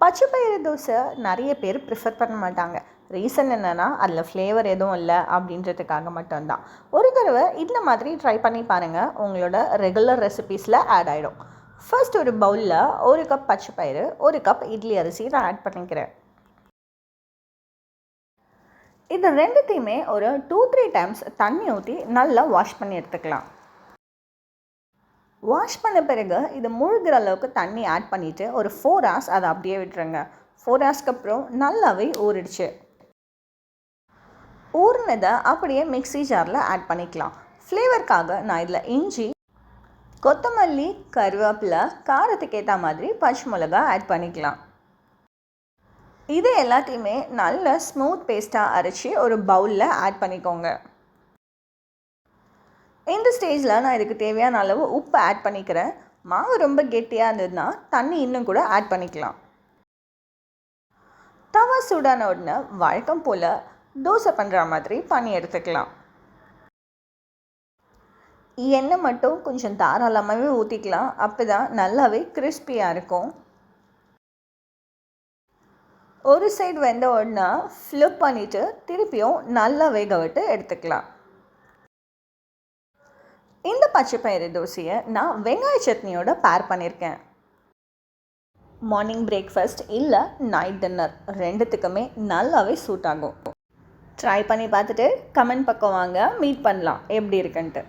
பச்சைப்பயிறு தோசை நிறைய பேர் ப்ரிஃபர் பண்ண மாட்டாங்க. ரீசன் என்னென்னா அதில் ஃப்ளேவர் எதுவும் இல்லை அப்படின்றதுக்காக மட்டும்தான். ஒரு தடவை இந்த மாதிரி ட்ரை பண்ணி பாருங்கள், உங்களோட ரெகுலர் ரெசிபீஸில் ஆட் ஆகிடும். ஃபர்ஸ்ட் ஒரு பவுலில் 1 கப் பச்சைப்பயிறு, 1 கப் இட்லி அரிசி நான் ஆட் பண்ணிக்கிறேன். இது ரெண்டுத்தையுமே ஒரு 2-3 டைம்ஸ் தண்ணி ஊற்றி நல்லா வாஷ் பண்ணி எடுத்துக்கலாம். வாஷ் பண்ண பிறகு இது முழுகிற அளவுக்கு தண்ணி ஆட் பண்ணிவிட்டு ஒரு 4 hours அதை அப்படியே விட்டுருங்க. 4 ஹவர்ஸ்க்கு அப்புறம் நல்லாவே ஊறிடுச்சு. ஊறினதை அப்படியே மிக்ஸி ஜாரில் ஆட் பண்ணிக்கலாம். ஃப்ளேவருக்காக நான் இதில் இஞ்சி, கொத்தமல்லி, கருவேப்பிலை, காரத்துக்கு ஏற்ற மாதிரி பச்சை மிளகா ஆட் பண்ணிக்கலாம். இது எல்லாத்தையுமே நல்ல ஸ்மூத் பேஸ்ட்டாக அரைச்சி ஒரு பவுலில் ஆட் பண்ணிக்கோங்க. இந்த ஸ்டேஜில் நான் இதுக்கு தேவையான அளவு உப்பு ஆட் பண்ணிக்கிறேன். மாவு ரொம்ப கெட்டியாக இருந்ததுன்னா தண்ணி இன்னும் கூட ஆட் பண்ணிக்கலாம். தவா சூடான உடனே வழக்கம் போல் தோசை பண்ணுற மாதிரி பண்ணி எடுத்துக்கலாம். எண்ணெய் மட்டும் கொஞ்சம் தாராளமாகவே ஊற்றிக்கலாம், அப்போ தான் நல்லாவே கிறிஸ்பியாக இருக்கும். ஒரு சைடு வெந்த உடனே ஃப்ளிப் பண்ணிவிட்டு திருப்பியும் நல்லா வேக விட்டு எடுத்துக்கலாம். இந்த பச்சைப்பயிறு தோசையை நான் வெங்காய சட்னியோட பேர் பண்ணியிருக்கேன். மார்னிங் பிரேக்ஃபாஸ்ட் இல்லை நைட் டின்னர் ரெண்டுத்துக்குமே நல்லாவே சூட் ஆகும். ட்ரை பண்ணி பார்த்துட்டு கமெண்ட் பக்கம் வாங்க, மீட் பண்ணலாம் எப்படி இருக்குன்ட்டு.